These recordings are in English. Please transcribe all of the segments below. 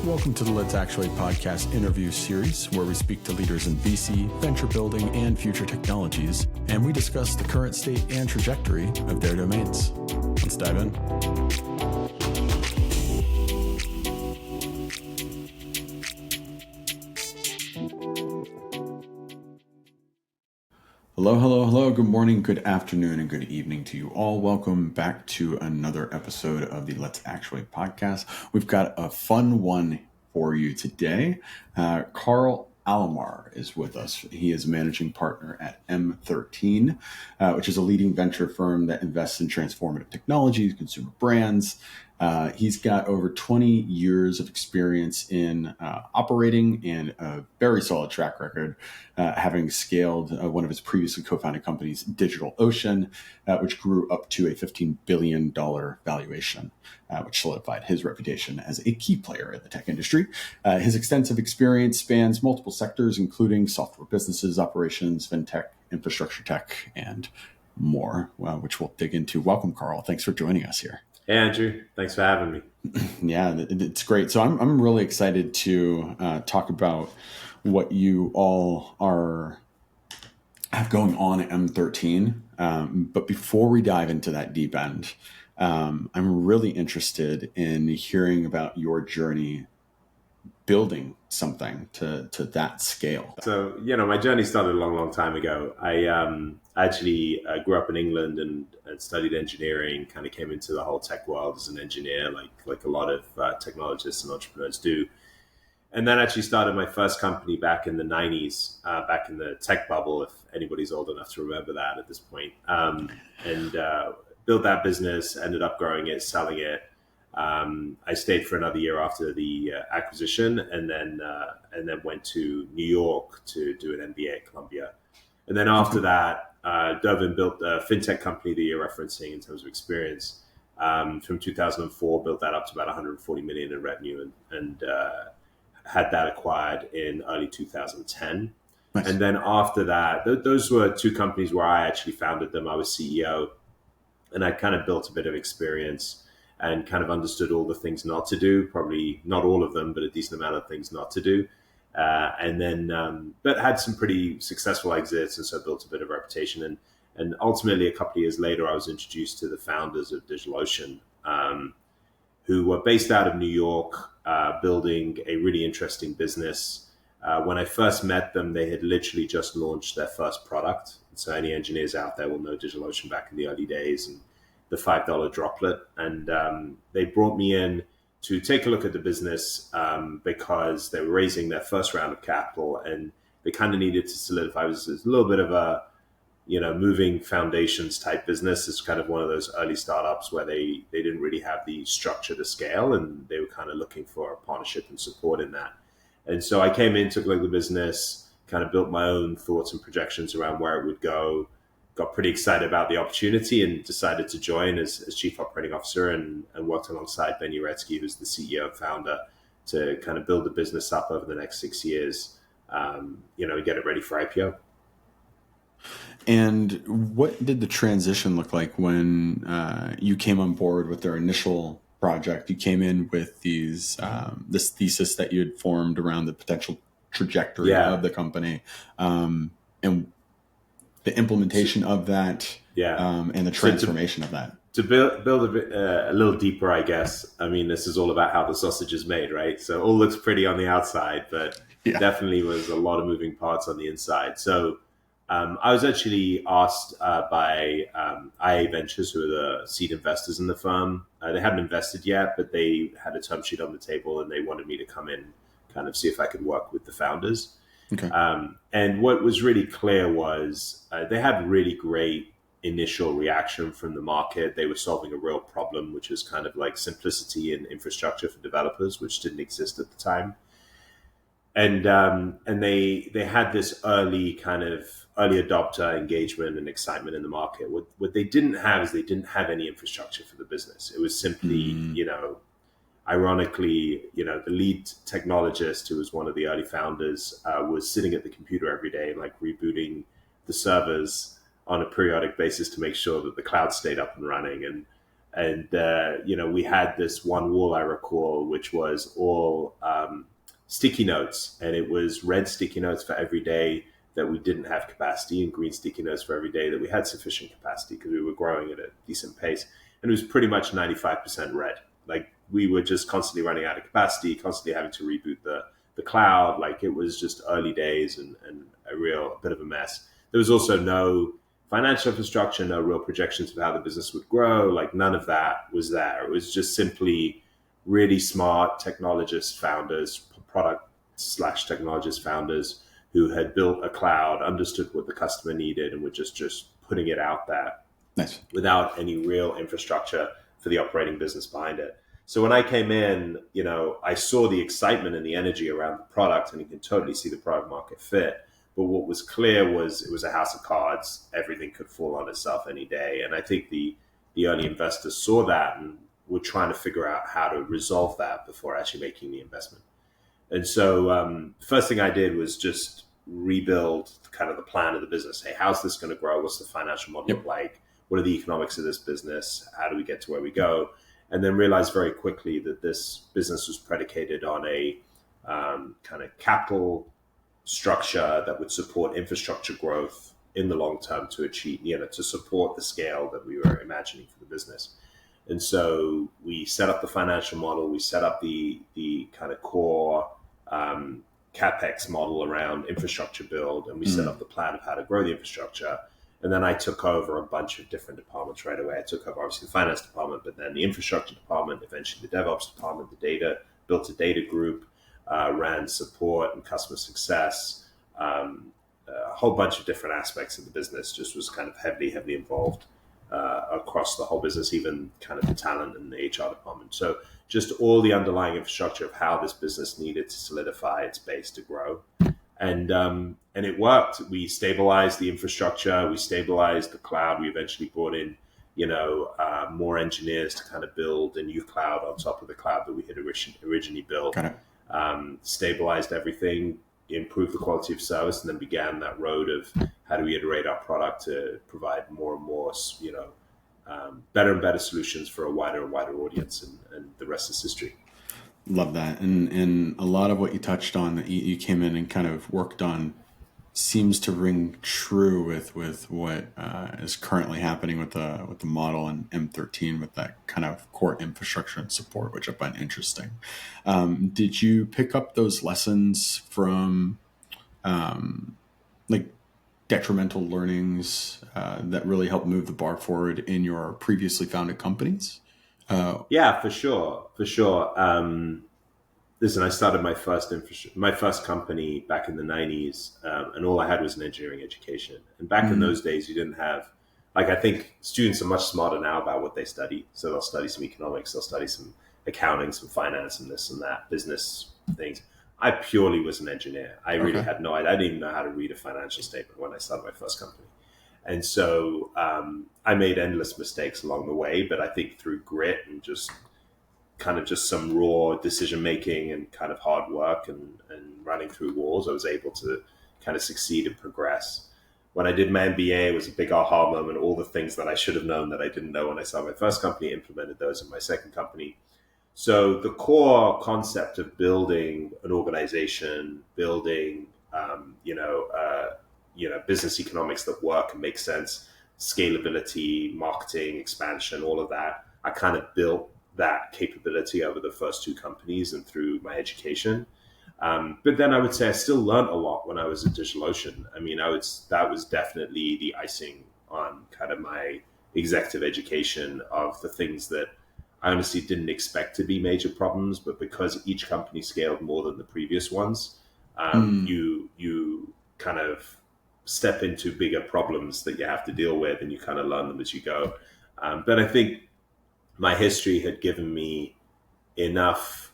Welcome to the Let's Actuate podcast interview series, where we speak to leaders in VC, venture building, and future technologies, and we discuss the current state and trajectory of their domains. Let's dive in. Hello. Good morning, good afternoon, and good evening to you all. Welcome back to another episode of the Let's Actuate podcast. We've got a fun one for you today. Karl Alomar is with us. He is managing partner at M13, which is a leading venture firm that invests in transformative technologies, consumer brands. He's got over 20 years of experience in operating and a very solid track record, having scaled one of his previously co-founded companies, DigitalOcean, which grew up to a $15 billion valuation, which solidified his reputation as a key player in the tech industry. His extensive experience spans multiple sectors, including software businesses, operations, fintech, infrastructure tech, and more, which we'll dig into. Welcome, Karl. Thanks for joining us here. Hey, Andrew. Thanks for having me. Yeah, it's great. So I'm really excited to talk about what you all have going on at M13. But before we dive into that deep end, I'm really interested in hearing about your journey building something to that scale. So, my journey started a long time ago. I actually grew up in England and studied engineering, kind of came into the whole tech world as an engineer, like a lot of technologists and entrepreneurs do. And then actually started my first company back in the 90s, back in the tech bubble, if anybody's old enough to remember that at this point. And built that business, ended up growing it, selling it. I stayed for another year after the acquisition, and then went to New York to do an MBA at Columbia. And then after that, dove and built a fintech company that you're referencing in terms of experience. From 2004, built that up to about 140 million in revenue, and had that acquired in early 2010. Nice. And then after that, those were two companies where I actually founded them. I was CEO, and I kind of built a bit of experience and kind of understood all the things not to do, probably not all of them, but a decent amount of things not to do. But had some pretty successful exits, and so built a bit of reputation. And ultimately, a couple of years later, I was introduced to the founders of DigitalOcean, who were based out of New York, building a really interesting business. When I first met them, they had literally just launched their first product. So any engineers out there will know DigitalOcean back in the early days, and the $5 droplet. And they brought me in to take a look at the business because they were raising their first round of capital, and they kind of needed to solidify. It was a little bit of a, moving foundations type business. It's kind of one of those early startups where they didn't really have the structure to scale, and they were kind of looking for a partnership and support in that. And so I came in, took a look at the business, kind of built my own thoughts and projections around where it would go, got pretty excited about the opportunity, and decided to join as chief operating officer, and worked alongside Ben Uretsky, who's the CEO and founder, to kind of build the business up over the next 6 years, and get it ready for IPO. And what did the transition look like when you came on board with their initial project? You came in with this thesis that you had formed around the potential trajectory of the company, and the implementation of that, and the transformation of that. To build a bit, a little deeper, I guess. I mean, this is all about how the sausage is made, right? So it all looks pretty on the outside, but definitely was a lot of moving parts on the inside. So I was actually asked by IA Ventures, who are the seed investors in the firm. They hadn't invested yet, but they had a term sheet on the table, and they wanted me to come in, kind of see if I could work with the founders. Okay. And what was really clear was they had really great initial reaction from the market. They were solving a real problem, which was kind of like simplicity in infrastructure for developers, which didn't exist at the time. And they had this early adopter engagement and excitement in the market. What they didn't have is they didn't have any infrastructure for the business. It was simply, ironically, the lead technologist, who was one of the early founders, was sitting at the computer every day, like rebooting the servers on a periodic basis to make sure that the cloud stayed up and running. And, we had this one wall, I recall, which was all sticky notes. And it was red sticky notes for every day that we didn't have capacity, and green sticky notes for every day that we had sufficient capacity, because we were growing at a decent pace. And it was pretty much 95% red. Like, we were just constantly running out of capacity, constantly having to reboot the cloud. Like, it was just early days and a bit of a mess. There was also no financial infrastructure, no real projections of how the business would grow. Like, none of that was there. It was just simply really smart technologist founders, product/technologist founders who had built a cloud, understood what the customer needed, and were just putting it out there. Nice. Without any real infrastructure for the operating business behind it. So when I came in, I saw the excitement and the energy around the product, and you can totally see the product market fit. But what was clear was it was a house of cards. Everything could fall on itself any day. And I think the early investors saw that and were trying to figure out how to resolve that before actually making the investment. And so first thing I did was just rebuild kind of the plan of the business. Hey, how's this going to grow? What's the financial model look like? What are the economics of this business? How do we get to where we go? And then realized very quickly that this business was predicated on a kind of capital structure that would support infrastructure growth in the long term to achieve, to support the scale that we were imagining for the business. And so we set up the financial model. We set up the kind of core CapEx model around infrastructure build, and we set up the plan of how to grow the infrastructure. And then I took over a bunch of different departments right away. I took over obviously the finance department, but then the infrastructure department, eventually the DevOps department, built a data group, ran support and customer success, a whole bunch of different aspects of the business. Just was kind of heavily involved across the whole business, even kind of the talent and the HR department. So just all the underlying infrastructure of how this business needed to solidify its base to grow. And it worked. We stabilized the infrastructure. We stabilized the cloud. We eventually brought in, more engineers to kind of build a new cloud on top of the cloud that we had originally built. Stabilized everything, improved the quality of service, and then began that road of how do we iterate our product to provide more and more, better and better solutions for a wider and wider audience. And the rest is history. Love that. And a lot of what you touched on that you came in and kind of worked on seems to ring true with what is currently happening with the model in M13 with that kind of core infrastructure and support, which I find interesting. Did you pick up those lessons from like detrimental learnings that really helped move the bar forward in your previously founded companies? Yeah, for sure. Listen, I started my first company back in the 90s, and all I had was an engineering education. And back in those days, you didn't have, I think students are much smarter now about what they study. So they'll study some economics, they'll study some accounting, some finance, and this and that, business things. I purely was an engineer. I really had no idea. I didn't even know how to read a financial statement when I started my first company. And so I made endless mistakes along the way, but I think through grit and just some raw decision making and kind of hard work and running through walls, I was able to kind of succeed and progress. When I did my MBA, it was a big aha moment. All the things that I should have known that I didn't know when I started my first company, implemented those in my second company. So the core concept of building an organization, building business economics that work and make sense, scalability, marketing, expansion, all of that, I kind of built that capability over the first two companies and through my education. But then I would say I still learned a lot when I was at DigitalOcean. I mean, that was definitely the icing on kind of my executive education of the things that I honestly didn't expect to be major problems, but because each company scaled more than the previous ones, you kind of step into bigger problems that you have to deal with, and you kind of learn them as you go. But I think my history had given me enough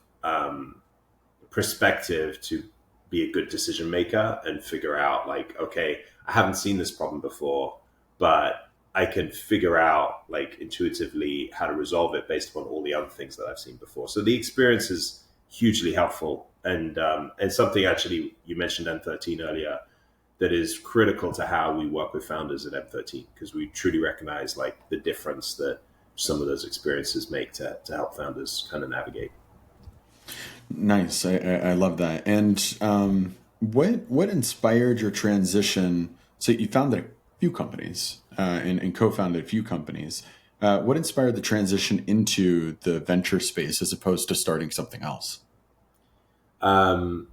perspective to be a good decision maker and figure out okay, I haven't seen this problem before, but I can figure out intuitively how to resolve it based upon all the other things that I've seen before. So the experience is hugely helpful. And something actually, you mentioned M13 earlier, that is critical to how we work with founders at M13, because we truly recognize the difference that some of those experiences make to help founders kind of navigate. Nice. I love that. And what inspired your transition? So you founded a few companies and co-founded a few companies. What inspired the transition into the venture space as opposed to starting something else? Um,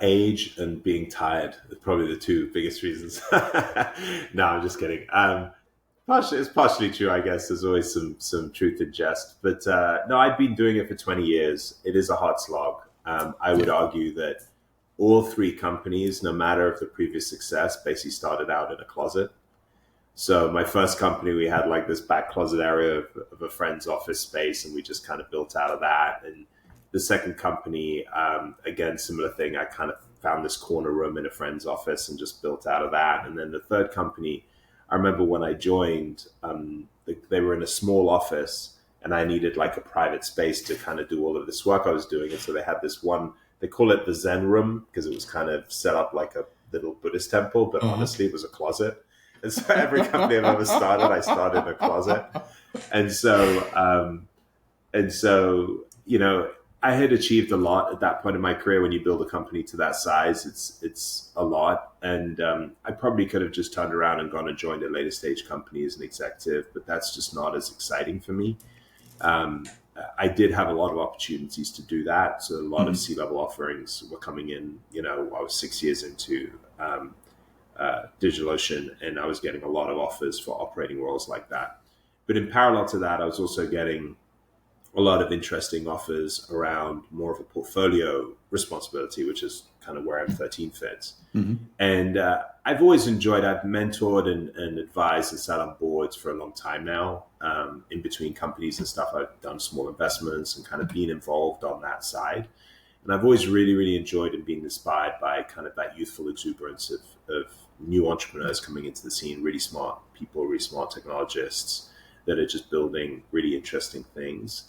Age and being tired are probably the two biggest reasons. No, I'm just kidding. It's partially true, I guess. There's always some truth in jest, but no, I'd been doing it for 20 years. It is a hard slog. I would Yeah. argue that all three companies, no matter of the previous success, basically started out in a closet. So my first company, we had like this back closet area of a friend's office space, and we just kind of built out of that. And the second company, again, similar thing. I kind of found this corner room in a friend's office and just built out of that. And then the third company, I remember when I joined, they were in a small office, and I needed like a private space to kind of do all of this work I was doing. And so they had this one, they call it the Zen room because it was kind of set up like a little Buddhist temple, but Uh-huh. honestly, it was a closet. And so every company I've ever started, I started in a closet. And so, you know, I had achieved a lot at that point in my career. When you build a company to that size, it's a lot. And I probably could have just turned around and gone and joined a later stage company as an executive, but that's just not as exciting for me. Um, I did have a lot of opportunities to do that. So a lot of Mhm. C-level offerings were coming in. You know, I was 6 years into DigitalOcean, and I was getting a lot of offers for operating roles like that. But in parallel to that, I was also getting a lot of interesting offers around more of a portfolio responsibility, which is kind of where M13 fits. Mhm. And I've always enjoyed, I've mentored and advised and sat on boards for a long time now. In between companies and stuff, I've done small investments and kind of been involved on that side. And I've always really, really enjoyed and been inspired by kind of that youthful exuberance of new entrepreneurs coming into the scene, really smart people, really smart technologists that are just building really interesting things.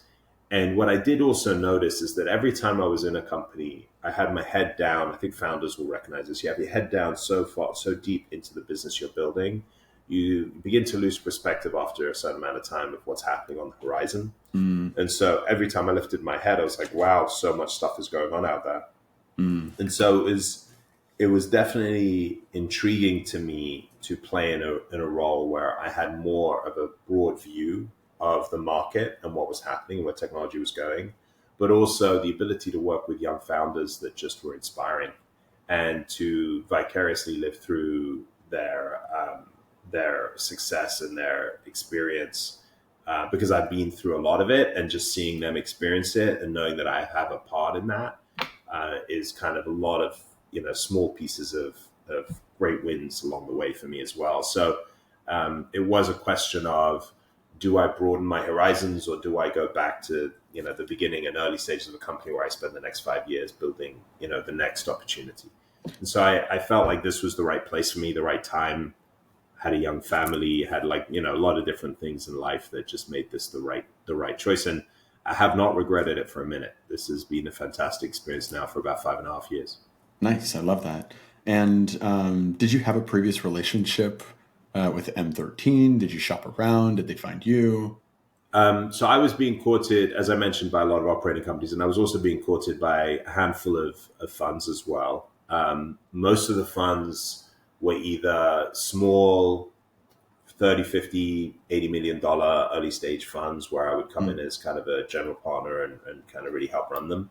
And what I did also notice is that every time I was in a company, I had my head down. I think founders will recognize this. You have your head down so far, so deep into the business you're building, you begin to lose perspective after a certain amount of time of what's happening on the horizon. Mm. And so every time I lifted my head, I was like, wow, so much stuff is going on out there. Mm. And so it was definitely intriguing to me to play in a role where I had more of a broad view of the market and what was happening, where technology was going, but also the ability to work with young founders that just were inspiring and to vicariously live through their success and their experience. Because I've been through a lot of it, and just seeing them experience it and knowing that I have a part in that is kind of a lot of small pieces of great wins along the way for me as well. So it was a question of, do I broaden my horizons, or do I go back to the beginning and early stages of a company where I spend the next 5 years building the next opportunity? And so I felt like this was the right place for me, the right time. Had a young family, had a lot of different things in life that just made this the right choice. And I have not regretted it for a minute. This has been a fantastic experience now for about 5.5 years. Nice. I love that. And did you have a previous relationship with M13? Did you shop around? Did they find you? So I was being courted, as I mentioned, by a lot of operating companies, and I was also being courted by a handful of funds as well. Most of the funds were either small 30, 50, $80 million early stage funds where I would come in Mm. as kind of a general partner and kind of really help run them.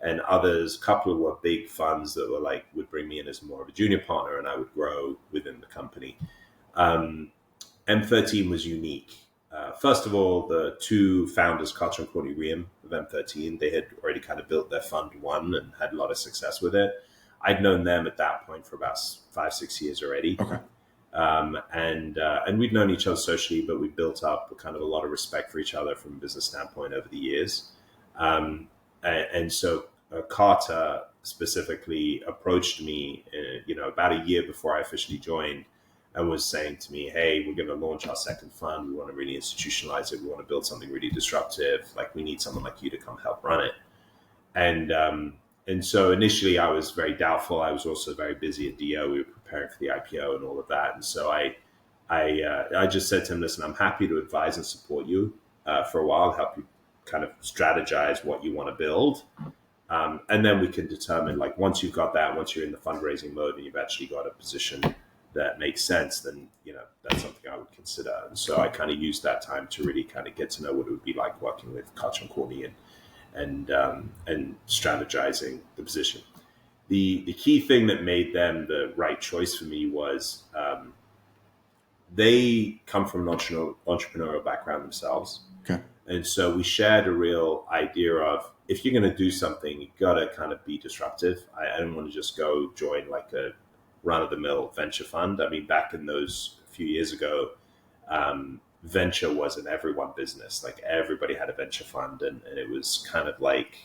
And others, a couple were big funds that were like, would bring me in as more of a junior partner, and I would grow within the company. Um, M13 was unique. First of all, the two founders, Carter and Courtney Riem of M13, they had already kind of built their fund one and had a lot of success with it. I'd known them at that point for about 5, 6 years already. Okay. And we'd known each other socially, but we built up kind of a lot of respect for each other from a business standpoint over the years. And so Carter specifically approached me, about a year before I officially joined, and was saying to me, "Hey, we're going to launch our second fund. We want to really institutionalize it. We want to build something really disruptive. Like, we need someone like you to come help run it." And so initially I was very doubtful. I was also very busy at DO. We were preparing for the IPO and all of that. And so I just said to him, listen, I'm happy to advise and support you for a while, help you kind of strategize what you want to build. And then we can determine, like, once you've got that, once you're in the fundraising mode and you've actually got a position that makes sense, then, that's something I would consider. And so I kind of used that time to really kind of get to know what it would be like working with Karl Alomar and strategizing the position. The key thing that made them the right choice for me was they come from an entrepreneurial background themselves. Okay. And so we shared a real idea of, if you're going to do something, you got to kind of be disruptive. I don't want to just go join like a run-of-the-mill venture fund. I mean, back in those few years ago, venture was an everyone business. Like, everybody had a venture fund, and it was kind of like,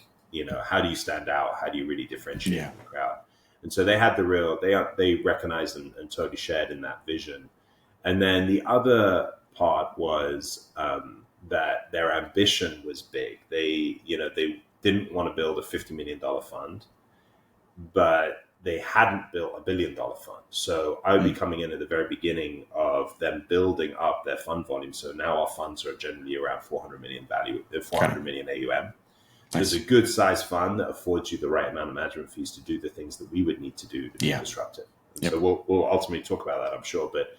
how do you stand out? How do you really differentiate from the crowd? And so they had they recognized and totally shared in that vision. And then the other part was that their ambition was big. They didn't want to build a $50 million fund, but they hadn't built $1 billion fund. So I would be coming in at the very beginning of them building up their fund volume. So now our funds are generally around 400 million value, 400 million AUM. So it's a good size fund that affords you the right amount of management fees to do the things that we would need to do to be disruptive. So we'll ultimately talk about that, I'm sure. But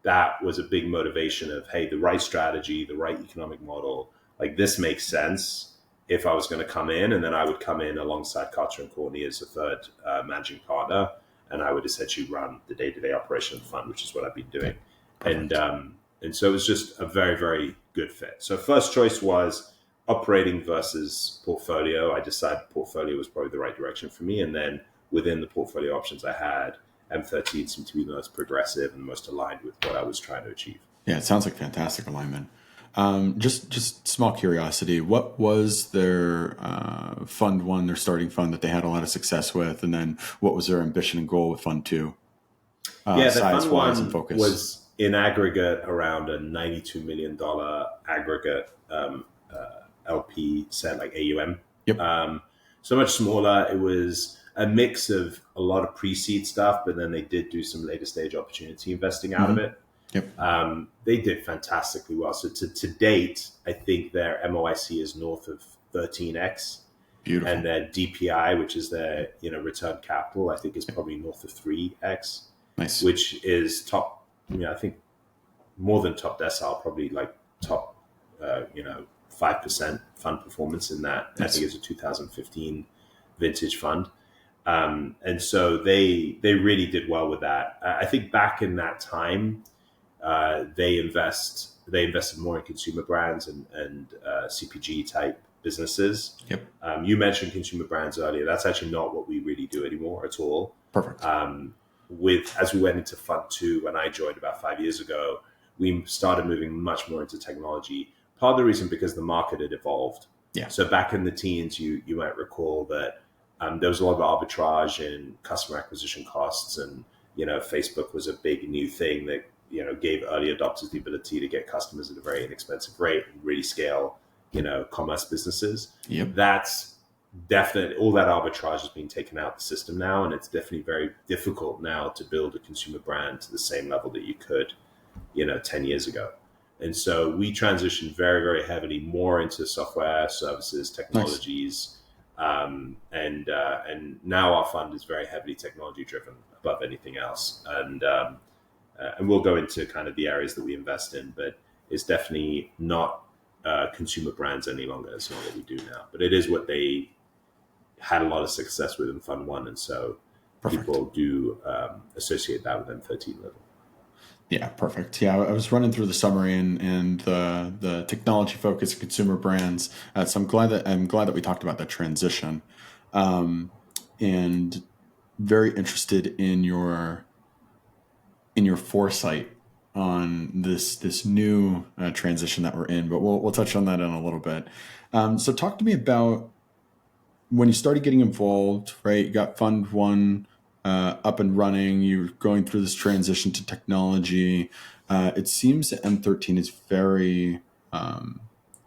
that was a big motivation of, hey, the right strategy, the right economic model, like, this makes sense if I was going to come in, and then I would come in alongside Carter and Courtney as a third managing partner, and I would essentially run the day-to-day operation of the fund, which is what I've been doing. And so it was just a very, very good fit. So first choice was operating versus portfolio. I decided portfolio was probably the right direction for me, and then within the portfolio options I had, M13 seemed to be the most progressive and most aligned with what I was trying to achieve. Yeah, it sounds like fantastic alignment. Just small curiosity. What was their fund one, their starting fund that they had a lot of success with, and then what was their ambition and goal with fund two? The size, fund wise, one and focus was in aggregate around a $92 million aggregate LP set, like AUM. Yep. So much smaller. It was a mix of a lot of pre-seed stuff, but then they did do some later stage opportunity investing out of it. Yep. They did fantastically well. So to date, I think their MOIC is north of 13x. Beautiful. And their DPI, which is their return capital, I think is probably north of 3x. Nice. Which is top, I think more than top decile, probably like top 5% fund performance in that. Nice. I think it's a 2015 vintage fund. And so they really did well with that. I think back in that time, they invested more in consumer brands and CPG type businesses. Yep. You mentioned consumer brands earlier. That's actually not what we really do anymore at all. Perfect. As we went into fund two, when I joined about 5 years ago, we started moving much more into technology. Part of the reason because the market had evolved. Yeah. So back in the teens, you might recall that there was a lot of arbitrage in customer acquisition costs, and Facebook was a big new thing that gave early adopters the ability to get customers at a very inexpensive rate and really scale commerce businesses. Yep. That's definitely, all that arbitrage has been taken out of the system now, and it's definitely very difficult now to build a consumer brand to the same level that you could 10 years ago. And so we transitioned very, very heavily more into software, services, technologies. Nice. And now our fund is very heavily technology driven above anything else. And we'll go into kind of the areas that we invest in, but it's definitely not consumer brands any longer. It's not what we do now, but it is what they had a lot of success with in fund one. And so Perfect. People do associate that with M13 level. Yeah, perfect. Yeah, I was running through the summary and the technology focused consumer brands. So I'm glad that we talked about that transition, and very interested in your foresight on this new transition that we're in. But we'll touch on that in a little bit. So talk to me about when you started getting involved. Right, you got Fund One up and running. You're going through this transition to technology. It seems that M13 is very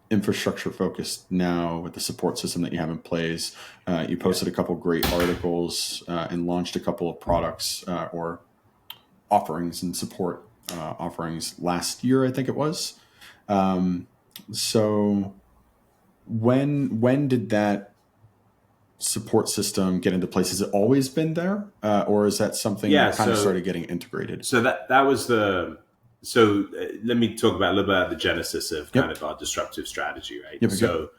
infrastructure focused now with the support system that you have in place. You posted a couple great articles and launched a couple of products or offerings and support offerings last year, I think it was. So when did that support system get into place? Has it always been there, or is that something Yeah. that kind of So started getting integrated? that was the so let me talk about a little bit about the genesis of kind Yep. of our disruptive strategy, right? Yep. Yep. So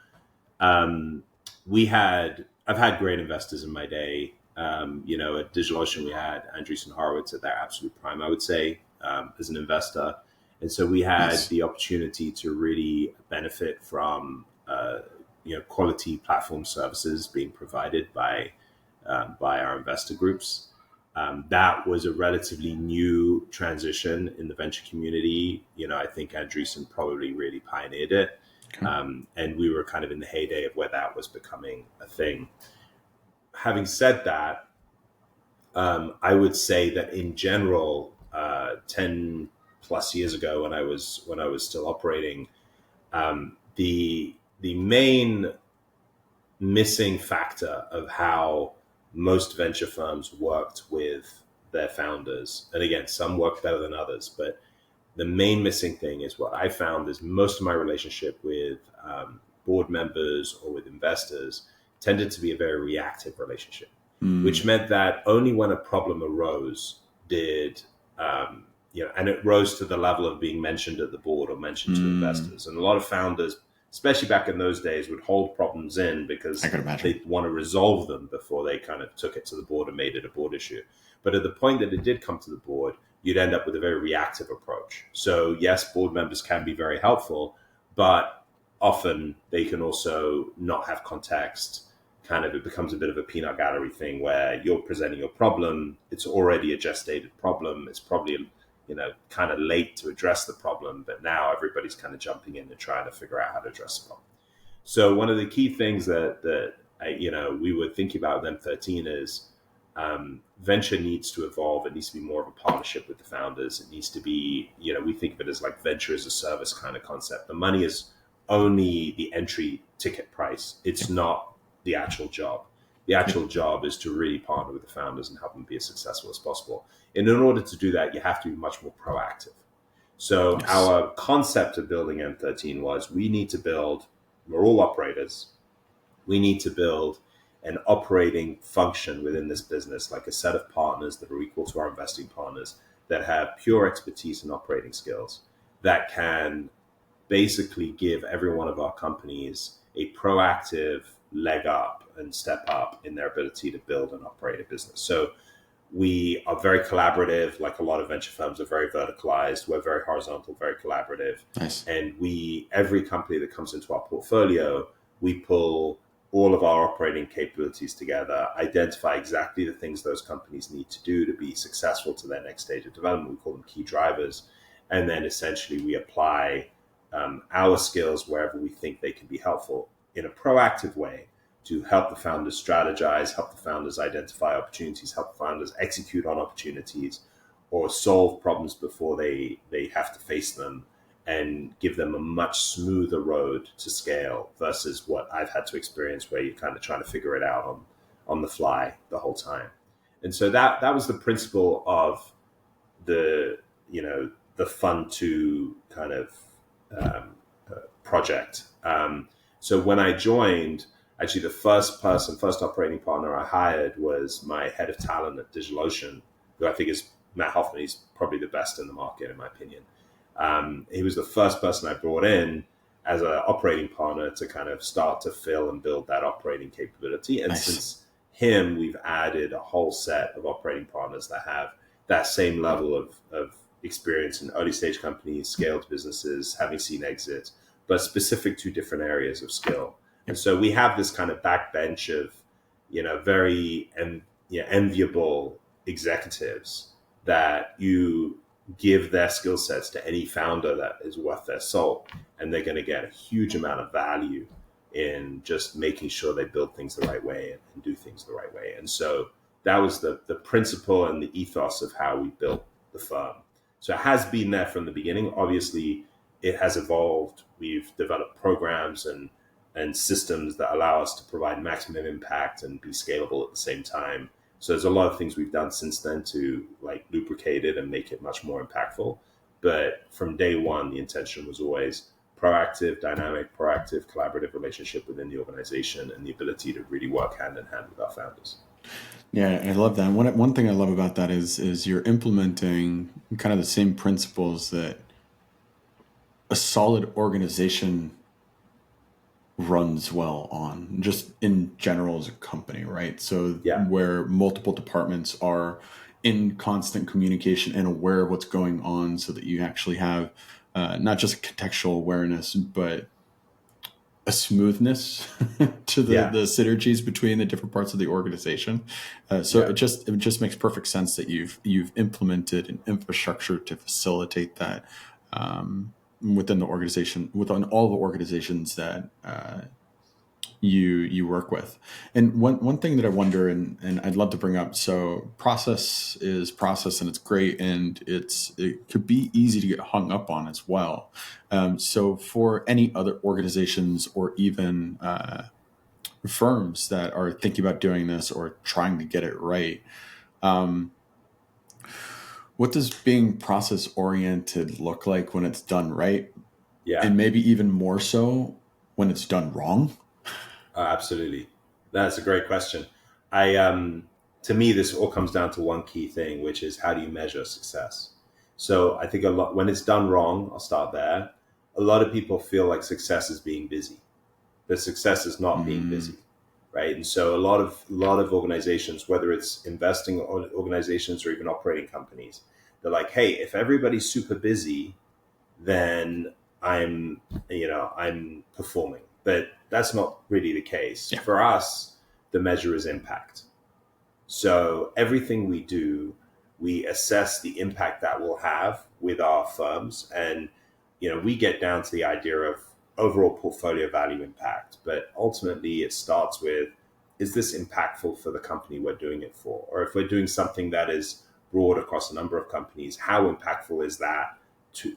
I've had great investors in my day. At DigitalOcean, we had Andreessen Horowitz at their absolute prime, I would say, as an investor. And so we had Nice. the opportunity to really benefit from, quality platform services being provided by our investor groups. That was a relatively new transition in the venture community. I think Andreessen probably really pioneered it. Okay. And we were kind of in the heyday of where that was becoming a thing. Having said that, I would say that in general, 10 plus years ago, when I was still operating, the main missing factor of how most venture firms worked with their founders, and again, some worked better than others, but the main missing thing is what I found is most of my relationship with board members or with investors tended to be a very reactive relationship, which meant that only when a problem arose did, and it rose to the level of being mentioned at the board or mentioned to investors. And a lot of founders, especially back in those days, would hold problems in because I could imagine. they want to resolve them before they kind of took it to the board and made it a board issue. But at the point that it did come to the board, you'd end up with a very reactive approach. So yes, board members can be very helpful, but often they can also not have context. Kind of, it becomes a bit of a peanut gallery thing where you're presenting your problem. It's already a gestated problem. It's probably, kind of late to address the problem, but now everybody's kind of jumping in and trying to figure out how to address the problem. So one of the key things that we were thinking about with M13 is venture needs to evolve. It needs to be more of a partnership with the founders. It needs to be, we think of it as like venture as a service kind of concept. The money is only the entry ticket price. It's not the actual job. The actual job is to really partner with the founders and help them be as successful as possible. And in order to do that, you have to be much more proactive. So Yes. our concept of building M13 was we're all operators. We need to build an operating function within this business, like a set of partners that are equal to our investing partners that have pure expertise and operating skills that can basically give every one of our companies a proactive leg up and step up in their ability to build and operate a business. So we are very collaborative, like a lot of venture firms are very verticalized. We're very horizontal, very collaborative. Nice. And every company that comes into our portfolio, we pull all of our operating capabilities together, identify exactly the things those companies need to do to be successful to their next stage of development. We call them key drivers. And then essentially we apply our skills wherever we think they can be helpful in a proactive way to help the founders strategize, help the founders identify opportunities, help the founders execute on opportunities, or solve problems before they have to face them, and give them a much smoother road to scale versus what I've had to experience where you're kind of trying to figure it out on the fly the whole time. And so that was the principle of the Fund 2 kind of project. So when I joined, actually the first operating partner I hired was my head of talent at DigitalOcean, who I think is Matt Hoffman. He's probably the best in the market, in my opinion. He was the first person I brought in as an operating partner to kind of start to fill and build that operating capability. And Nice. since him, we've added a whole set of operating partners that have that same level of experience in early stage companies, scaled businesses, having seen exits, but specific to different areas of skill. And so we have this kind of backbench of, very enviable executives that you give their skill sets to any founder that is worth their salt, and they're going to get a huge amount of value in just making sure they build things the right way and do things the right way. And so that was the principle and the ethos of how we built the firm. So it has been there from the beginning. Obviously, it has evolved. We've developed programs and systems that allow us to provide maximum impact and be scalable at the same time. So there's a lot of things we've done since then to like lubricate it and make it much more impactful. But from day one, the intention was always proactive, dynamic, proactive, collaborative relationship within the organization and the ability to really work hand in hand with our founders. Yeah, I love that. And one thing I love about that is you're implementing kind of the same principles that a solid organization runs well on, just in general as a company, right? So Yeah, where multiple departments are in constant communication and aware of what's going on, so that you actually have not just contextual awareness, but a smoothness to yeah, the synergies between the different parts of the organization. So yeah. it just makes perfect sense that you've implemented an infrastructure to facilitate that within the organization, within all the organizations that you work with. And one thing that I wonder, and I'd love to bring up, so process is process, and it's great, and it could be easy to get hung up on as well. So for any other organizations or even firms that are thinking about doing this or trying to get it right, what does being process oriented look like when it's done right, Yeah, and maybe even more so when it's done wrong? absolutely. That's a great question. I To me, this all comes down to one key thing, which is how do you measure success? So I think a lot when it's done wrong, I'll start there. A lot of people feel like success is being busy, but success is not being Mm, busy, right? And so a lot of organizations, whether it's investing organizations or even operating companies, they're like, hey, if everybody's super busy, then I'm, I'm performing. But that's not really the case. yeah, For us, the measure is impact. So everything we do, we assess the impact that will have with our firms. And, we get down to the idea of overall portfolio value impact. But ultimately, it starts with, is this impactful for the company we're doing it for? Or if we're doing something that is broad across a number of companies, how impactful is that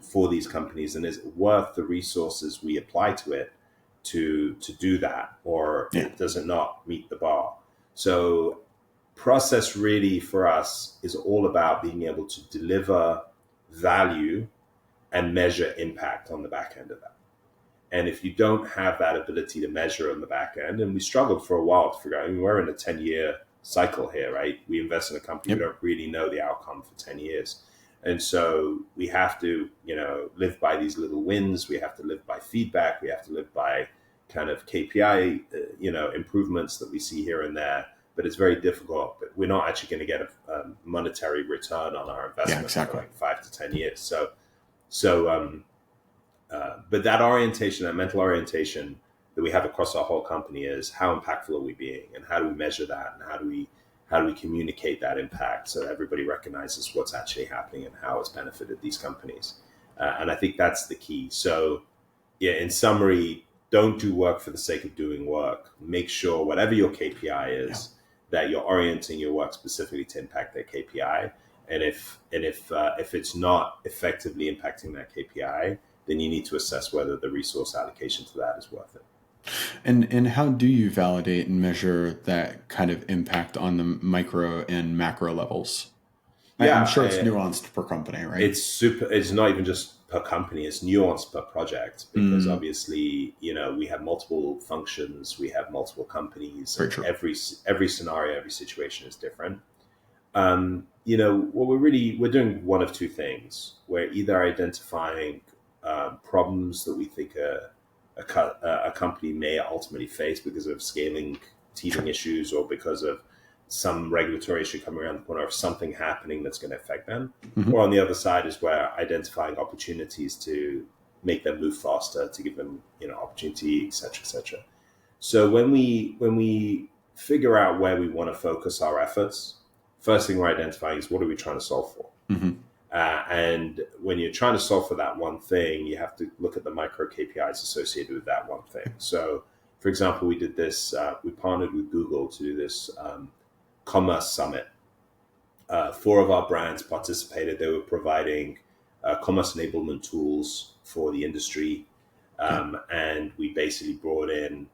for these companies? And is it worth the resources we apply to it to do that? Or yeah. does it not meet the bar? So process really for us is all about being able to deliver value and measure impact on the back end of that. And if you don't have that ability to measure on the back end, and we struggled for a while to figure out, I mean, we're in a 10-year cycle here, right? We invest in a company, we Yep. don't really know the outcome for 10 years. And so we have to, live by these little wins. We have to live by feedback. We have to live by kind of KPI, improvements that we see here and there. But it's very difficult. But we're not actually going to get a monetary return on our Yeah, investment for exactly. like 5 to 10 years. But that orientation, that mental orientation that we have across our whole company is how impactful are we being, and how do we measure that, and how do we communicate that impact so that everybody recognizes what's actually happening and how it's benefited these companies. And I think that's the key. So, yeah, in summary, don't do work for the sake of doing work. Make sure whatever your KPI Yeah. is, that you're orienting your work specifically to impact that KPI. And if it's not effectively impacting that KPI, then you need to assess whether the resource allocation to that is worth it. And how do you validate and measure that kind of impact on the micro and macro levels? I'm Yeah, sure it's nuanced per company, right? it's not even just per company, it's nuanced per project, because Mm, obviously, we have multiple functions, we have multiple companies, very and true. every scenario, every situation is different. What we're doing one of two things. We're either identifying problems that we think a company may ultimately face because of scaling, teething issues, or because of some regulatory issue coming around the corner, of something happening that's going to affect them. Or Hmm. on the other side is where identifying opportunities to make them move faster, to give them opportunity, et cetera, et cetera. So when we figure out where we want to focus our efforts, first thing we're identifying is what are we trying to solve for. Hmm. And when you're trying to solve for that one thing, you have to look at the micro KPIs associated with that one thing. So, for example, we did this. We partnered with Google to do this commerce summit. Four of our brands participated. They were providing commerce enablement tools for the industry, Okay. and we basically brought in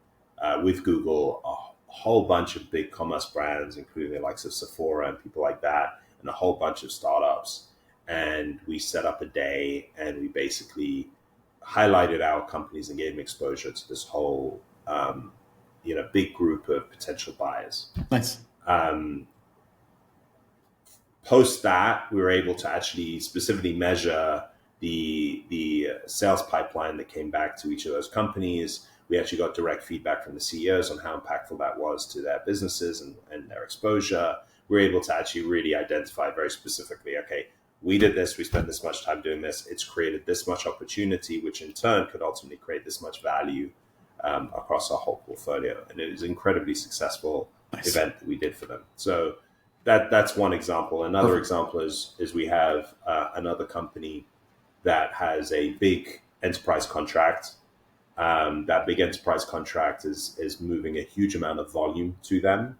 with Google a whole bunch of big commerce brands, including the likes of Sephora and people like that, and a whole bunch of startups. and we set up a day, and we basically highlighted our companies and gave them exposure to this whole big group of potential buyers. Nice. Post that, we were able to actually specifically measure the sales pipeline that came back to each of those companies. We actually got direct feedback from the CEOs on how impactful that was to their businesses and their exposure. We were able to actually really identify very specifically, okay, we did this, we spent this much time doing this, it's created this much opportunity, which in turn could ultimately create this much value across our whole portfolio. And it was an incredibly successful event that we did for them. So that's one example. Another example is we have another company that has a big enterprise contract. That big enterprise contract is moving a huge amount of volume to them,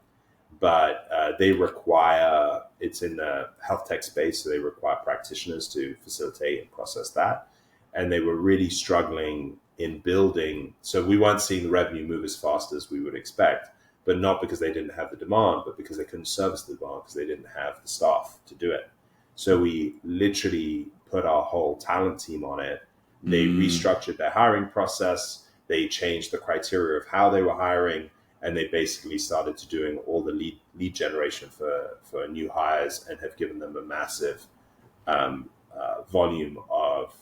but they require, it's in the health tech space, so they require practitioners to facilitate and process that. And they were really struggling in building. So we weren't seeing the revenue move as fast as we would expect, but not because they didn't have the demand, but because they couldn't service the demand because they didn't have the staff to do it. So we literally put our whole talent team on it. They restructured their hiring process. They changed the criteria of how they were hiring, and they basically started to doing all the lead generation for new hires, and have given them a massive volume of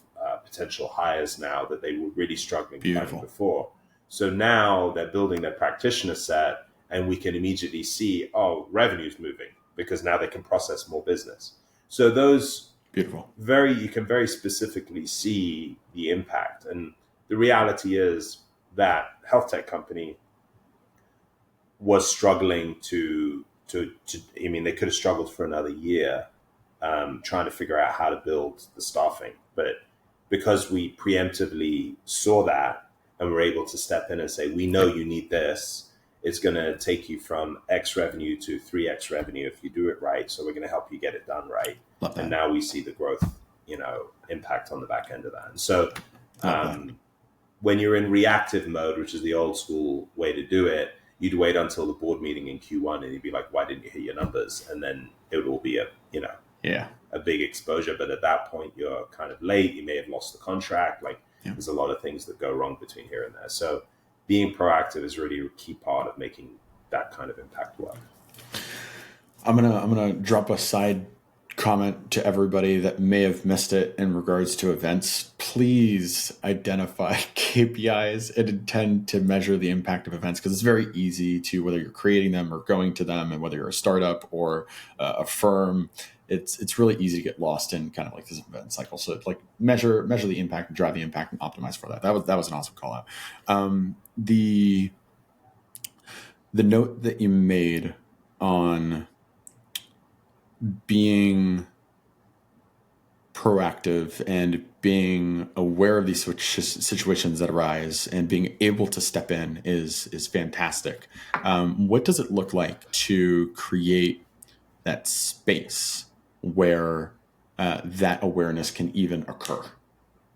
potential hires now that they were really struggling to find before. So now they're building their practitioner set, and we can immediately see, revenue's moving because now they can process more business. So those you can very specifically see the impact. And the reality is that health tech company was struggling they could have struggled for another year trying to figure out how to build the staffing. But because we preemptively saw that and were able to step in and say, we know you need this, it's going to take you from X revenue to 3X revenue if you do it right. So we're going to help you get it done right. And now we see the growth, impact on the back end of that. And so when you're in reactive mode, which is the old school way to do it, you'd wait until the board meeting in Q1 and you'd be like, why didn't you hit your numbers? And then it would all be a big exposure. But at that point, you're kind of late. You may have lost the contract. There's a lot of things that go wrong between here and there. So being proactive is really a key part of making that kind of impact work. I'm gonna drop a side comment to everybody that may have missed it in regards to events. Please identify KPIs and intend to measure the impact of events, because it's very easy to, whether you're creating them or going to them, and whether you're a startup or a firm, it's really easy to get lost in kind of like this event cycle. So it's like measure the impact, drive the impact, and optimize for that. That was an awesome call out. The note that you made on being proactive and being aware of these situations that arise and being able to step in is fantastic. What does it look like to create that space where that awareness can even occur,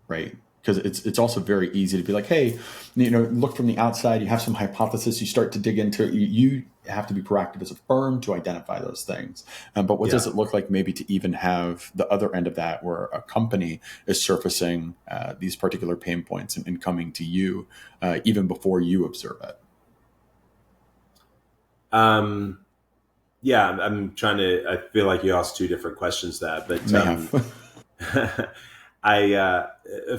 right? Because it's also very easy to be like, hey, look from the outside, you have some hypothesis, you start to dig into it. You have to be proactive as a firm to identify those things. But what does it look like maybe to even have the other end of that, where a company is surfacing these particular pain points and coming to you even before you observe it? I'm trying to, I feel like you asked two different questions there, but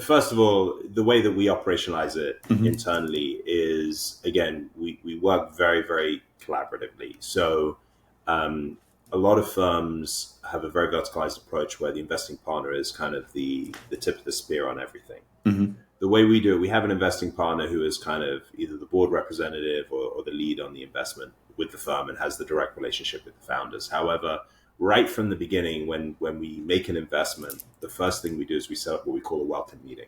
first of all, the way that we operationalize it internally is, again, we work very, very collaboratively. So a lot of firms have a very verticalized approach where the investing partner is kind of the tip of the spear on everything. The way we do it, we have an investing partner who is kind of either the board representative or the lead on the investment with the firm and has the direct relationship with the founders. However, right from the beginning, when we make an investment, the first thing we do is we set up what we call a welcome meeting.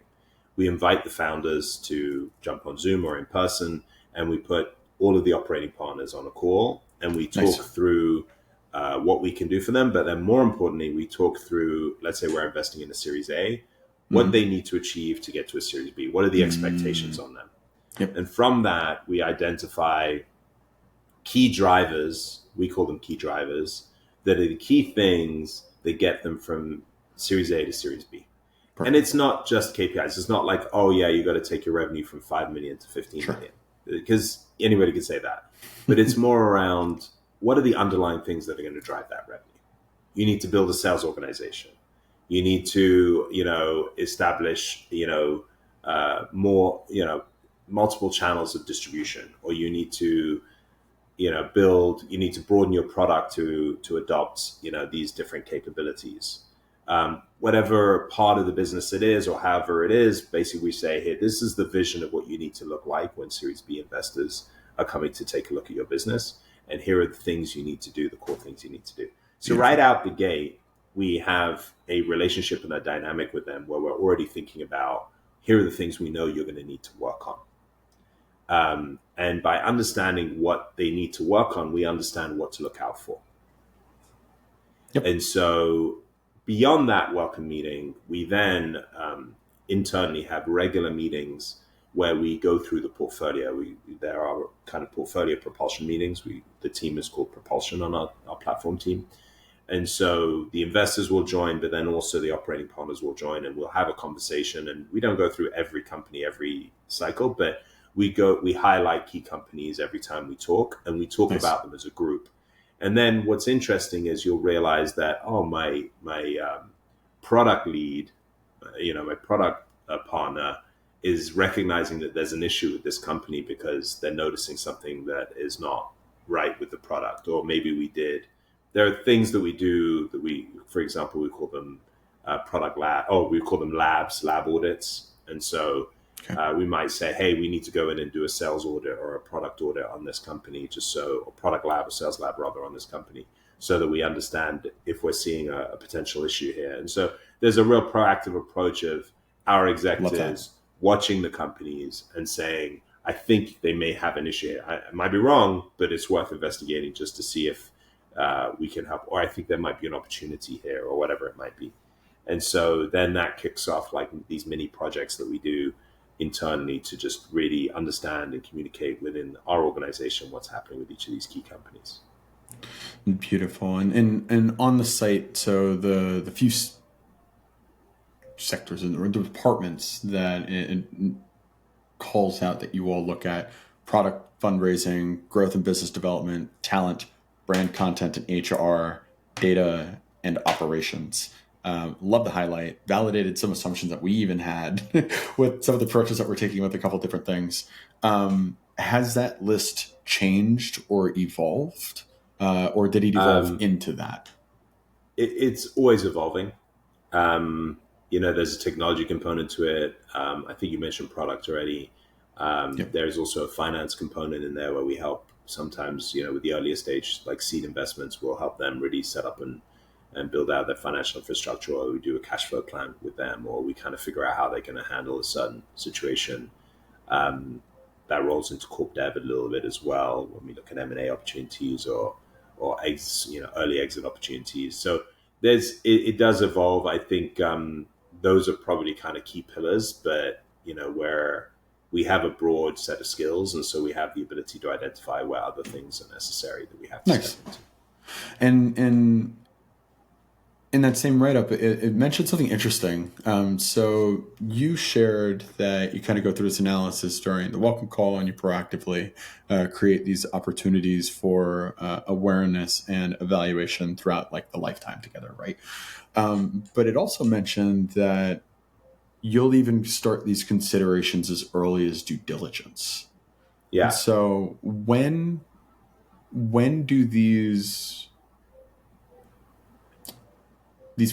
We invite the founders to jump on Zoom or in person, and we put all of the operating partners on a call, and we talk through what we can do for them. But then more importantly, we talk through, let's say we're investing in a Series A, what they need to achieve to get to a Series B. What are the expectations on them? And from that, we identify key drivers, we call them key drivers, that are the key things that get them from Series A to Series B. And Perfect. it's not just KPIs. It's not like, oh yeah, you got to take your revenue from 5 million to 15 Sure. million, because anybody can say that. But it's more around, what are the underlying things that are going to drive that revenue? You need to build a sales organization. You need to, establish, more, multiple channels of distribution, or you need to, you need to broaden your product to adopt, these different capabilities. Whatever part of the business it is, or however it is, basically we say, hey, this is the vision of what you need to look like when Series B investors are coming to take a look at your business. And here are the things you need to do, the core things you need to do. So right Beautiful. out the gate, we have a relationship and a dynamic with them where we're already thinking about, here are the things we know you're going to need to work on. And by understanding what they need to work on, we understand what to look out for. Yep. And so beyond that welcome meeting, we then internally have regular meetings where we go through the portfolio. There are kind of portfolio propulsion meetings. The team is called Propulsion on our platform team. And so the investors will join, but then also the operating partners will join, and we'll have a conversation. And we don't go through every company every cycle, but we highlight key companies every time we talk, and we talk Nice. about them as a group. And then what's interesting is you'll realize that, oh, my product lead, my product partner is recognizing that there's an issue with this company because they're noticing something that is not right with the product, or maybe there are things that we do that for example, we call them we call them lab audits. And so Okay. we might say, hey, we need to go in and do a sales audit or a product audit on this company, or product lab or sales lab rather on this company, so that we understand if we're seeing a potential issue here. And so there's a real proactive approach of our Love that. executives watching the companies and saying, I think they may have an issue here. I might be wrong, but it's worth investigating just to see if we can help, or I think there might be an opportunity here, or whatever it might be. And so then that kicks off like these mini projects that we do internally to just really understand and communicate within our organization what's happening with each of these key companies. Beautiful. And on the site, so the few sectors and the departments that it calls out that you all look at: product, fundraising, growth and business development, talent, brand content and HR, data, and operations. Love the highlight. Validated some assumptions that we even had with some of the approaches that we're taking with a couple different things. Has that list changed or evolved? Or did it evolve into that? It's always evolving. There's a technology component to it. I think you mentioned product already. Yep. There's also a finance component in there where we help sometimes, with the earlier stage, like seed investments, we'll help them really set up and build out their financial infrastructure, or we do a cash flow plan with them, or we kind of figure out how they're going to handle a certain situation. That rolls into corp dev a little bit as well when we look at M&A opportunities or early exit opportunities. So it does evolve. I think those are probably kind of key pillars, but where we have a broad set of skills, and so we have the ability to identify where other things are necessary that we have to Nice. step into. And in that same write-up, it mentioned something interesting. So you shared that you kind of go through this analysis during the welcome call, and you proactively create these opportunities for awareness and evaluation throughout like the lifetime together, right? But it also mentioned that you'll even start these considerations as early as due diligence. And Yeah. so when do these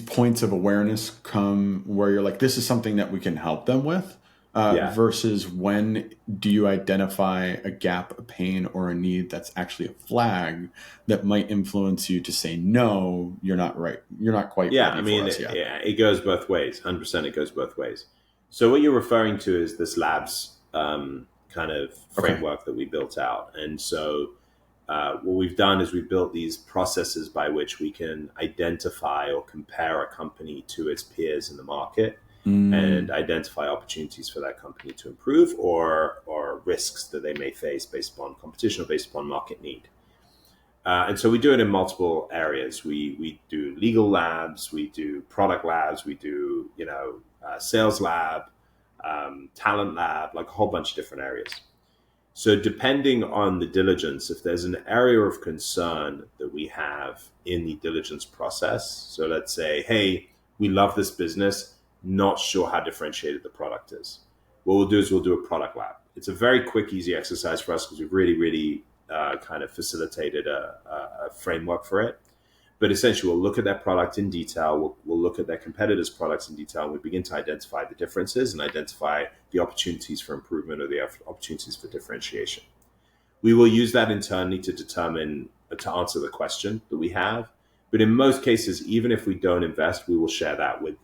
points of awareness come where you're like, this is something that we can help them with, Yeah. versus when do you identify a gap, a pain, or a need that's actually a flag that might influence you to say, no, you're not right. You're not quite Yeah, I ready for mean, us yet. it goes both ways. 100%, it goes both ways. So what you're referring to is this labs kind of Okay. framework that we built out. And so what we've done is we've built these processes by which we can identify or compare a company to its peers in the market, and identify opportunities for that company to improve, or risks that they may face based upon competition or based upon market need. And so we do it in multiple areas. We do legal labs, we do product labs, we do sales lab, talent lab, like a whole bunch of different areas. So depending on the diligence, if there's an area of concern that we have in the diligence process, so let's say, hey, we love this business, not sure how differentiated the product is. What we'll do is we'll do a product lab. It's a very quick, easy exercise for us because we've really kind of facilitated a framework for it. But essentially, we'll look at their product in detail. We'll look at their competitors' products in detail. And we begin to identify the differences and identify the opportunities for improvement or the opportunities for differentiation. We will use that internally to answer the question that we have. But in most cases, even if we don't invest, we will share that with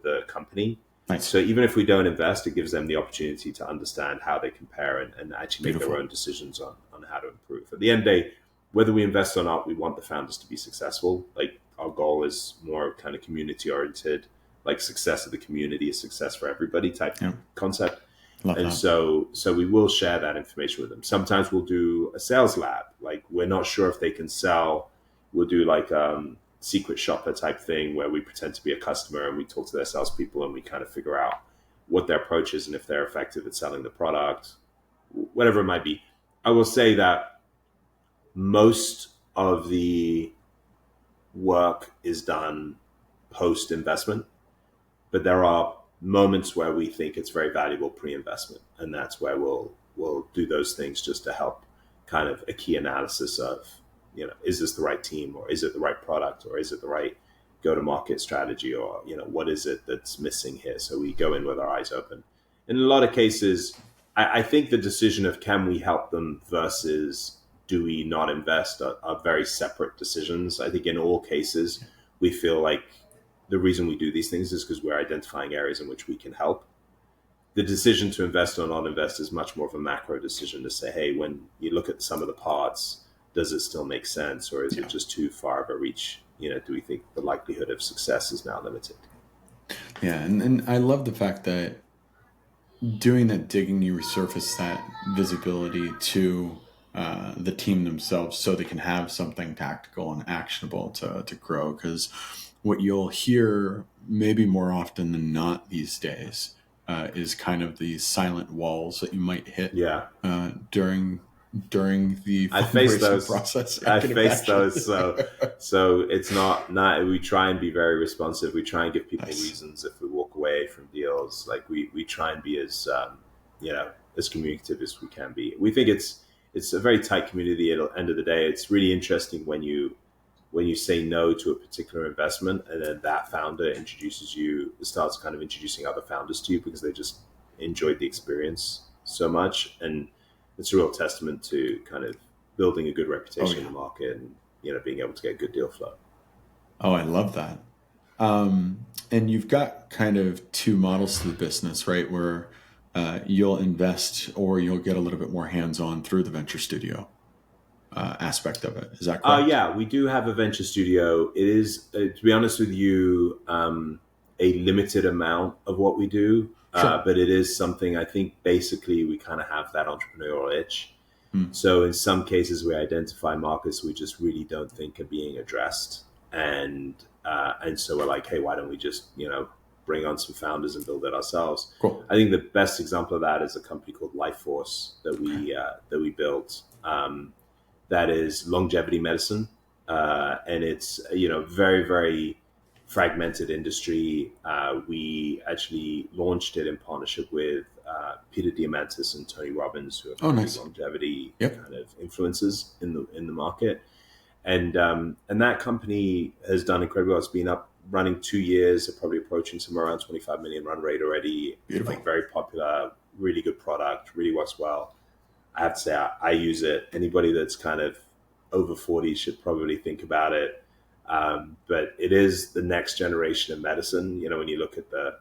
the company. Nice. So even if we don't invest, it gives them the opportunity to understand how they compare and actually make their own decisions on how to improve. At the end of the day, whether we invest or not, we want the founders to be successful. Like our goal is more kind of community oriented, like success of the community is success for everybody type concept. So we will share that information with them. Sometimes we'll do a sales lab. Like we're not sure if they can sell. We'll do like secret shopper type thing where we pretend to be a customer and we talk to their salespeople and we kind of figure out what their approach is and if they're effective at selling the product, whatever it might be. I will say that most of the work is done post-investment, but there are moments where we think it's very valuable pre-investment, and that's where we'll do those things just to help kind of a key analysis of, is this the right team, or is it the right product, or is it the right go-to-market strategy, or what is it that's missing here? So we go in with our eyes open. In a lot of cases, I think the decision of can we help them versus do we not invest are very separate decisions. I think in all cases, we feel like the reason we do these things is because we're identifying areas in which we can help. The decision to invest or not invest is much more of a macro decision to say, hey, when you look at some of the parts, does it still make sense, or is it just too far of a reach? Do we think the likelihood of success is now limited? Yeah, and I love the fact that doing that digging, you resurface that visibility to the team themselves so they can have something tactical and actionable to grow. Because what you'll hear maybe more often than not these days is kind of the silent walls that you might hit during the fundraising process. I faced those. So it's not we try and be very responsive. We try and give people reasons if we walk away from deals. Like we try and be as as communicative as we can be. We think it's a very tight community. At the end of the day, it's really interesting when you say no to a particular investment, and then that founder starts kind of introducing other founders to you because they just enjoyed the experience so much. And it's a real testament to kind of building a good reputation in the market and, being able to get good deal flow. Oh, I love that. And you've got kind of two models to the business, right? Where you'll invest or you'll get a little bit more hands-on through the venture studio aspect of it. Is that correct? Yeah, we do have a venture studio. It is, to be honest with you, a limited amount of what we do. Sure. But it is something I think basically we kind of have that entrepreneurial itch. So in some cases we identify markets we just really don't think are being addressed. And so we're like, hey, why don't we just, bring on some founders and build it ourselves? Cool. I think the best example of that is a company called Lifeforce that we built. That is longevity medicine. And it's, very, very fragmented industry. We actually launched it in partnership with Peter Diamandis and Tony Robbins, who are longevity kind of influencers in the market. And that company has done incredibly well. It's been up running 2 years, they're probably approaching somewhere around 25 million run rate already. Beautiful. Like very popular, really good product, really works well. I have to say I use it. Anybody that's kind of over 40 should probably think about it. But it is the next generation of medicine. When you look at the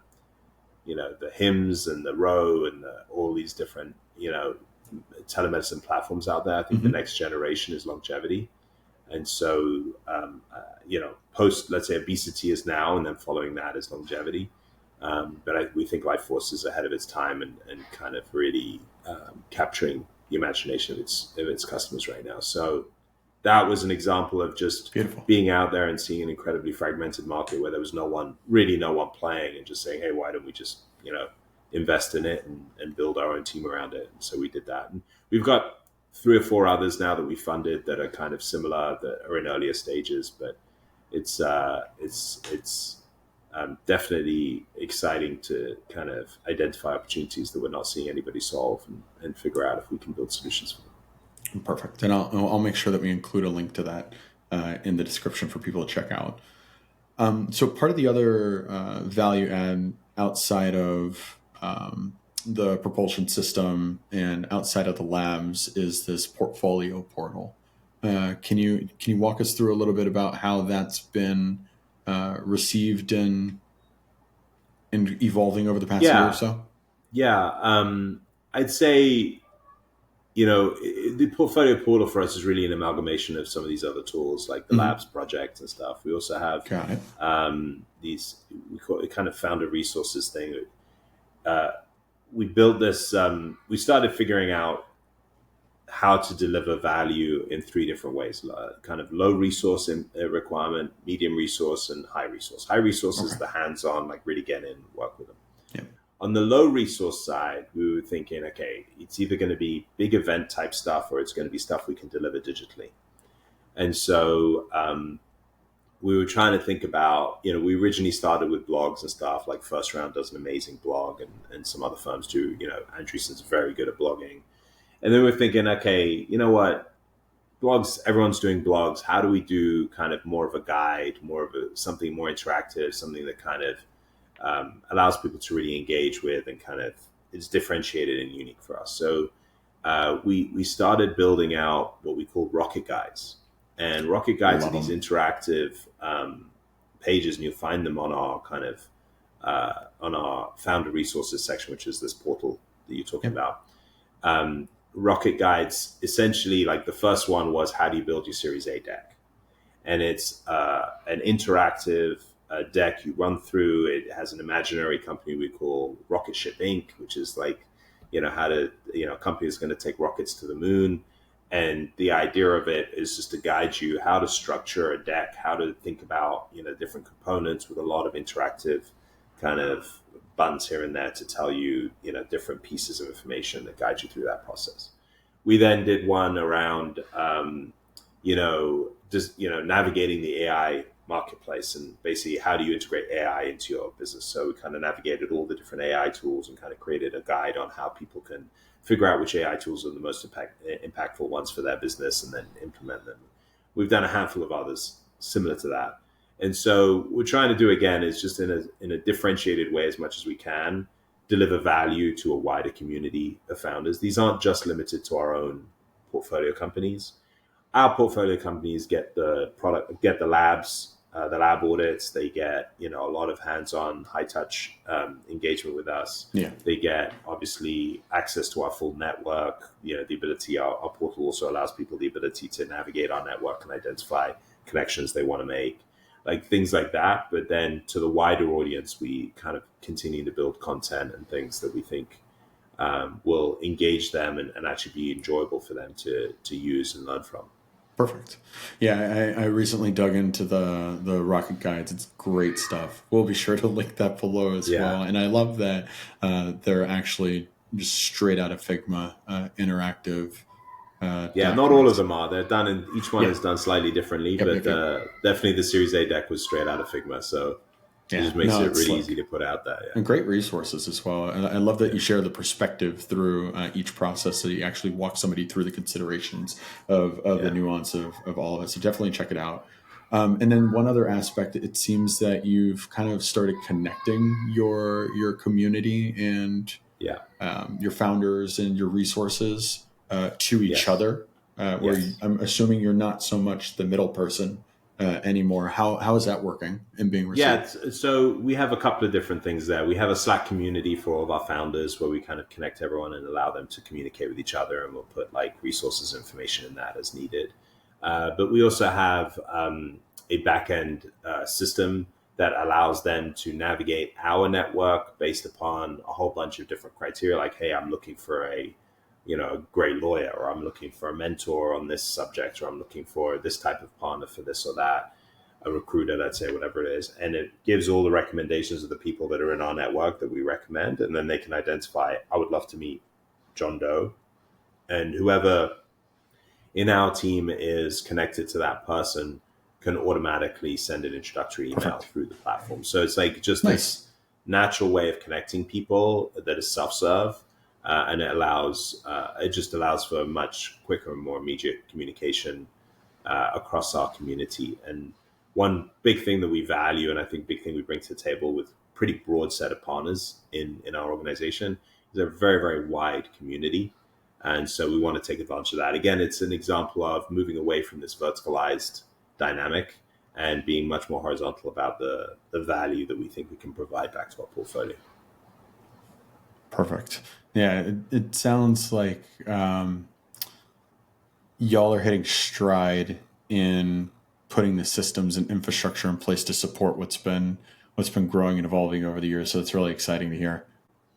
HIMSS and the Row and all these different, telemedicine platforms out there, I think the next generation is longevity. And so, post, let's say obesity is now, and then following that is longevity. But we think Lifeforce is ahead of its time and kind of really capturing the imagination of its customers right now. So that was an example of just Beautiful. being out there and seeing an incredibly fragmented market where there was really no one playing, and just saying, hey, why don't we just, invest in it and build our own team around it? And so we did that. And we've got 3 or 4 others now that we funded that are kind of similar, that are in earlier stages, but it's definitely exciting to kind of identify opportunities that we're not seeing anybody solve, and figure out if we can build solutions for them. Perfect. And I'll make sure that we include a link to that in the description for people to check out. So part of the other value add outside of the propulsion system and outside of the labs is this portfolio portal. Can you walk us through a little bit about how that's been received and evolving over the past year or Yeah, so? yeah. I'd say, the portfolio portal for us is really an amalgamation of some of these other tools like the Mm-hmm. labs project and stuff. We also have Got it. these, we call it kind of founder resources thing. Uh, we built this, we started figuring out how to deliver value in 3 different ways: kind of low resource requirement, medium resource, and high resource. High resource is Okay. the hands-on, like really get in, work with them. Yeah. On the low resource side, we were thinking, okay, it's either going to be big event type stuff, or it's going to be stuff we can deliver digitally. And so we were trying to think about, we originally started with blogs and stuff. Like First Round does an amazing blog, and some other firms do. Andreessen's very good at blogging. And then we're thinking, okay, you know what? Blogs, everyone's doing blogs. How do we do kind of more of a guide, something more interactive, something that kind of allows people to really engage with, and kind of is differentiated and unique for us? So we started building out what we call rocket guides. And rocket guides are Love these them. interactive pages, and you'll find them on our kind of on our founder resources section, which is this portal that you're talking Yep. about. Rocket guides, essentially, like the first one was, how do you build your Series A deck? And it's an interactive deck you run through. It has an imaginary company we call Rocket Ship Inc., which is like, how to, a company is going to take rockets to the moon. And the idea of it is just to guide you how to structure a deck, how to think about, different components, with a lot of interactive kind of buttons here and there to tell you, different pieces of information that guide you through that process. We then did one around, navigating the AI marketplace, and basically how do you integrate AI into your business. So we kind of navigated all the different AI tools and kind of created a guide on how people can figure out which AI tools are the most impactful ones for their business, and then implement them. We've done a handful of others similar to that. And so what we're trying to do, again, is just in a differentiated way, as much as we can, deliver value to a wider community of founders. These aren't just limited to our own portfolio companies. Our portfolio companies get the product, get the labs, the lab audits. They get, a lot of hands-on, high-touch engagement with us. Yeah. They get, obviously, access to our full network. The ability, our portal also allows people the ability to navigate our network and identify connections they want to make, like things like that. But then to the wider audience, we kind of continue to build content and things that we think will engage them, and actually be enjoyable for them to use and learn from. Perfect. Yeah, I recently dug into the rocket guides. It's great stuff. We'll be sure to link that below as Yeah. well. And I love that they're actually just straight out of Figma interactive Yeah, not all of documents. them are. They're done in, each one Yeah. is done slightly differently, Yep. but Yep. Yep. definitely the Series A deck was straight out of Figma. So it Yeah. just makes No, it it's really easy slick. to put out there. Yeah. And great resources as well. And I love that Yeah. you share the perspective through each process, so you actually walk somebody through the considerations of the Yeah. nuance of all of it. So definitely check it out. And then one other aspect, it seems that you've kind of started connecting your community and Yeah. your founders and your resources to each Yes. other. Yes. I'm assuming you're not so much the middle person anymore. How is that working and being Yeah, received? so we have a couple of different things there. We have a Slack community for all of our founders, where we kind of connect everyone and allow them to communicate with each other, and we'll put like resources, information in that as needed. But we also have a backend system that allows them to navigate our network based upon a whole bunch of different criteria. Like, hey, I'm looking for a a great lawyer, or I'm looking for a mentor on this subject, or I'm looking for this type of partner for this or that, a recruiter, let's say, whatever it is. And it gives all the recommendations of the people that are in our network that we recommend. And then they can identify, I would love to meet John Doe. And whoever in our team is connected to that person can automatically send an introductory email Perfect. through the platform. So it's like just Nice. this natural way of connecting people that is self-serve. And it just allows for a much quicker and more immediate communication across our community. And one big thing that we value, and I think big thing we bring to the table with pretty broad set of partners in our organization, is a very, very wide community. And so we want to take advantage of that. Again, it's an example of moving away from this verticalized dynamic and being much more horizontal about the value that we think we can provide back to our portfolio. Perfect. Yeah, it sounds like y'all are hitting stride in putting the systems and infrastructure in place to support what's been growing and evolving over the years. So it's really exciting to hear.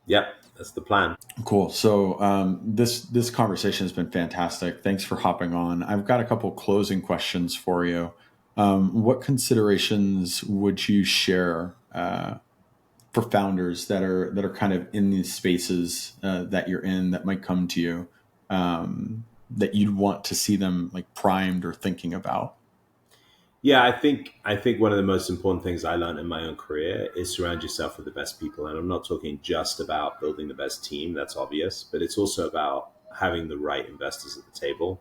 Yep, that's the plan. Cool. So this conversation has been fantastic. Thanks for hopping on. I've got a couple closing questions for you. What considerations would you share for founders that are kind of in these spaces that you're in, that might come to you, that you'd want to see them like primed or thinking about? Yeah, I think one of the most important things I learned in my own career is surround yourself with the best people. And I'm not talking just about building the best team, that's obvious, but it's also about having the right investors at the table.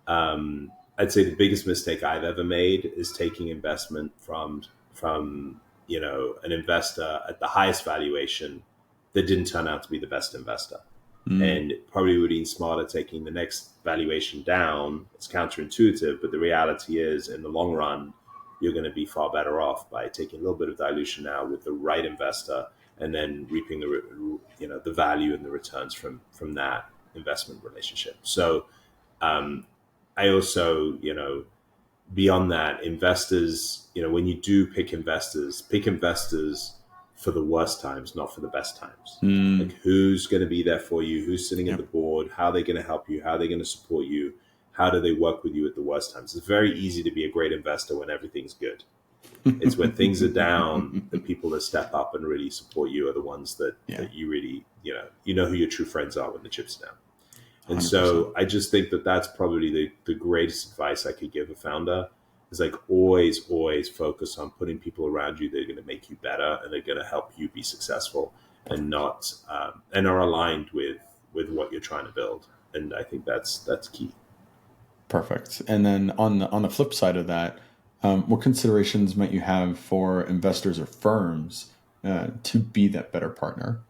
I'd say the biggest mistake I've ever made is taking investment from an investor at the highest valuation that didn't turn out to be the best investor. And probably would have been smarter taking the next valuation down. It's counterintuitive, but the reality is, in the long run, you're going to be far better off by taking a little bit of dilution now with the right investor, and then reaping the value and the returns from that investment relationship. So I also, beyond that, investors, when you do pick investors for the worst times, not for the best times. Like, who's going to be there for you? Who's sitting at the board? How are they going to help you? How are they going to support you? How do they work with you at the worst times? It's very easy to be a great investor when everything's good. It's when things are down, the people that step up and really support you are the ones that you really, you know who your true friends are when the chips are down. And 100%. so I just think that that's probably the greatest advice I could give a founder, is like always focus on putting people around you that are going to make you better and they're going to help you be successful, and not and are aligned with what you're trying to build. And I think that's key. Perfect. And then on the flip side of that, what considerations might you have for investors or firms to be that better partner?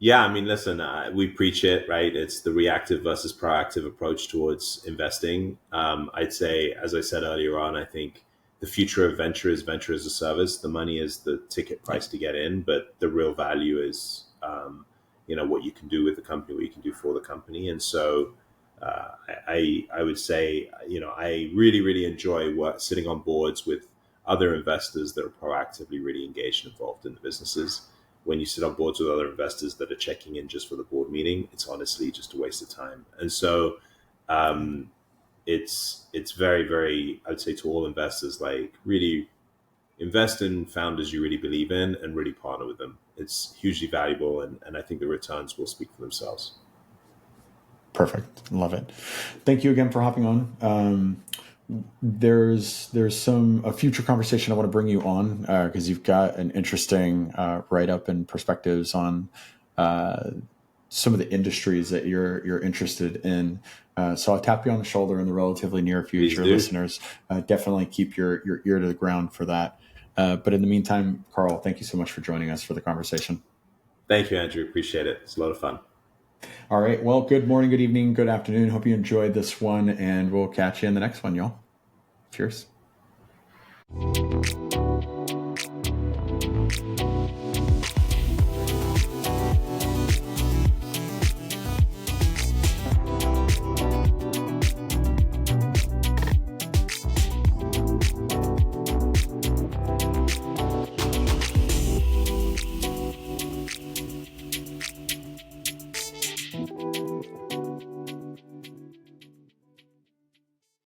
Yeah, I mean, listen, we preach it, right? It's the reactive versus proactive approach towards investing. I'd say, as I said earlier on, I think the future of venture is venture as a service. The money is the ticket price to get in, but the real value is, what you can do with the company, what you can do for the company. And so I would say, I really, really enjoy sitting on boards with other investors that are proactively really engaged and involved in the businesses. When you sit on boards with other investors that are checking in just for the board meeting, it's honestly just a waste of time. And so it's very, very, I would say to all investors, like, really invest in founders you really believe in and really partner with them. It's hugely valuable, and I think the returns will speak for themselves. Perfect. Love it. Thank you again for hopping on. There's a future conversation I want to bring you on because you've got an interesting write-up and perspectives on some of the industries that you're interested in. So I'll tap you on the shoulder in the relatively near future. Listeners, definitely keep your ear to the ground for that. But in the meantime, Karl, thank you so much for joining us for the conversation. Thank you, Andrew. Appreciate it. It's a lot of fun. All right. Well, good morning, good evening, good afternoon. Hope you enjoyed this one, and we'll catch you in the next one, y'all. Cheers.